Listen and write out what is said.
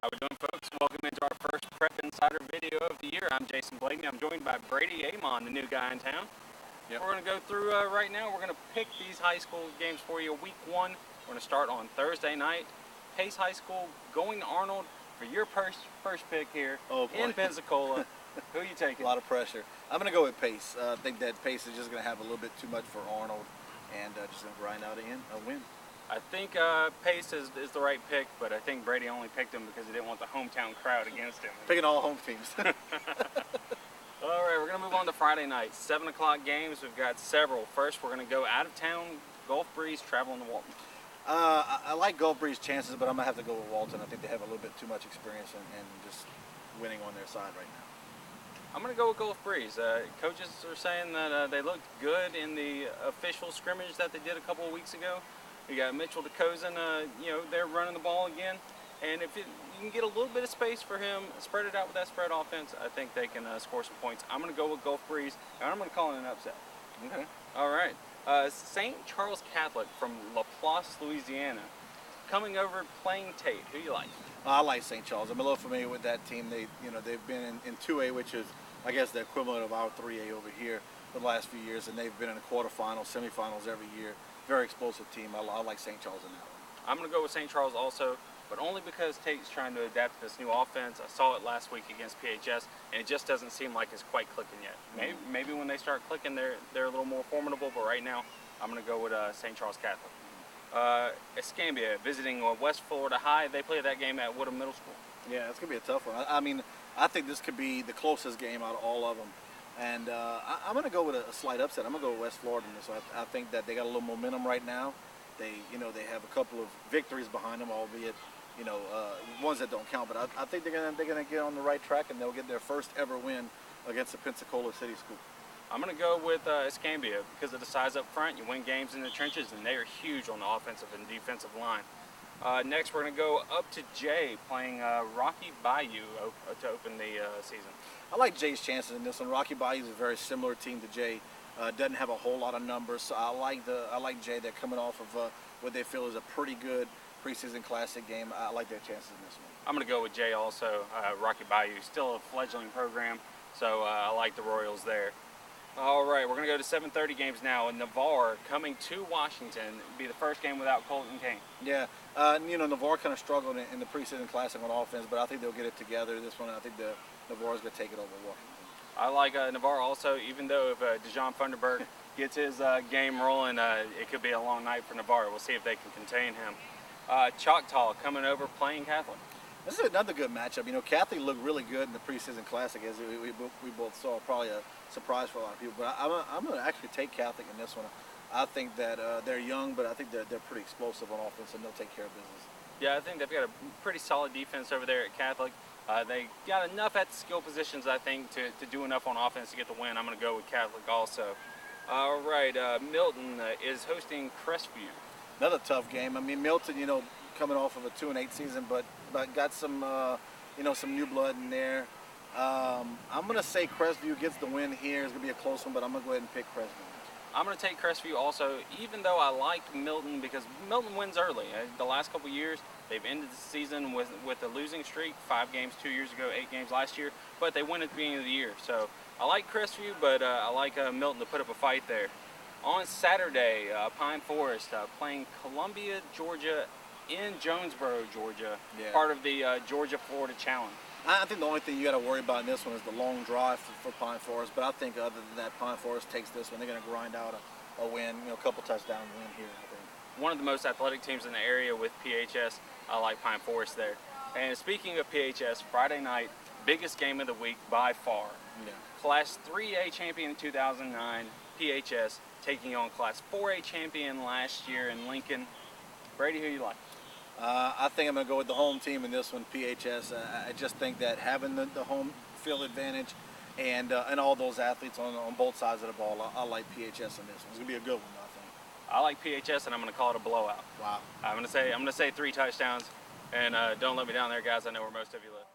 How we doing, folks? Welcome into our first Prep Insider video of the year. I'm Jason Blakeney. I'm joined by Brady Aymond, the new guy in town. Yep. We're going to go through right now. We're going to pick these high school games for you. Week 1, we're going to start on Thursday night. Pace High School going to Arnold for your first pick here in Pensacola. Who are you taking? A lot of pressure. I'm going to go with Pace. I think that Pace is just going to have a little bit too much for Arnold and just going to grind out a win. I think Pace is the right pick, but I think Brady only picked him because he didn't want the hometown crowd against him. Picking all home teams. All right, we're going to move on to Friday night. 7 o'clock games. We've got several. First, we're going to go out of town. Gulf Breeze traveling to Walton. I like Gulf Breeze chances, but I'm going to have to go with Walton. I think they have a little bit too much experience and just winning on their side right now. I'm going to go with Gulf Breeze. Coaches are saying that they looked good in the official scrimmage that they did a couple of weeks ago. We got Mitchell DeCozin, they're running the ball again. And if you can get a little bit of space for him, spread it out with that spread offense, I think they can score some points. I'm going to go with Gulf Breeze, and I'm going to call it an upset. Okay. All right. St. Charles Catholic from LaPlace, Louisiana, coming over playing Tate. Who do you like? I like St. Charles. I'm a little familiar with that team. They've been in 2A, which is, I guess, the equivalent of our 3A over here for the last few years, and they've been in the quarterfinals, semifinals every year. Very explosive team. I like St. Charles in that one. I'm going to go with St. Charles also, but only because Tate's trying to adapt to this new offense. I saw it last week against PHS, and it just doesn't seem like it's quite clicking yet. Maybe when they start clicking, they're a little more formidable, but right now, I'm going to go with St. Charles Catholic. Escambia visiting West Florida High. They play that game at Woodham Middle School. Yeah, it's going to be a tough one. I mean, I think this could be the closest game out of all of them. And I'm going to go with a slight upset. I'm going to go with West Florida in this. I think that they got a little momentum right now. They have a couple of victories behind them, albeit, ones that don't count. But I think they're gonna get on the right track, and they'll get their first ever win against the Pensacola City School. I'm going to go with Escambia because of the size up front. You win games in the trenches, and they are huge on the offensive and defensive line. Next, we're going to go up to Jay playing Rocky Bayou to open the season. I like Jay's chances in this one. Rocky Bayou is a very similar team to Jay. Doesn't have a whole lot of numbers, so I like Jay. They're coming off of what they feel is a pretty good preseason classic game. I like their chances in this one. I'm going to go with Jay also. Rocky Bayou still a fledgling program, so I like the Royals there. All right, we're going to go to 7:30 games now. Navarre coming to Washington. It'll be the first game without Colton Kane. Yeah, Navarre kind of struggled in the preseason classic on offense, but I think they'll get it together. This one, I think Navarre's going to take it over Washington. I like Navarre also, even though if Dejan Funderburg gets his game rolling, it could be a long night for Navarre. We'll see if they can contain him. Choctaw coming over playing Catholic. This is another good matchup. Catholic looked really good in the preseason classic, as we both saw. Probably a surprise for a lot of people. But I'm going to actually take Catholic in this one. I think that they're young, but I think they're pretty explosive on offense, and they'll take care of business. Yeah, I think they've got a pretty solid defense over there at Catholic. They got enough at the skill positions, I think, to do enough on offense to get the win. I'm going to go with Catholic also. All right, Milton is hosting Crestview. Another tough game. I mean, Milton, coming off of a 2-8 season, but got some, some new blood in there. I'm going to say Crestview gets the win here. It's going to be a close one, but I'm going to go ahead and pick Crestview. I'm going to take Crestview also, even though I like Milton because Milton wins early. The last couple years, they've ended the season with a losing streak, 5 games 2 years ago, 8 games last year, but they win at the beginning of the year. So I like Crestview, but I like Milton to put up a fight there. On Saturday, Pine Forest playing Columbia, Georgia in Jonesboro, Georgia, part of the Georgia-Florida Challenge. I think the only thing you got to worry about in this one is the long drive for Pine Forest. But I think other than that, Pine Forest takes this one. They're going to grind out a win, a couple touchdown win here, I think. One of the most athletic teams in the area with PHS. I like Pine Forest there. And speaking of PHS, Friday night, biggest game of the week by far. Yeah. Class 3A champion in 2009, PHS, taking on Class 4A champion last year in Lincoln. Brady, who you like? I think I'm going to go with the home team in this one, PHS. I just think that having the home field advantage and all those athletes on both sides of the ball, I like PHS in this one. It's going to be a good one, I think. I like PHS, and I'm going to call it a blowout. Wow. I'm going to say 3 touchdowns, and don't let me down there, guys. I know where most of you live.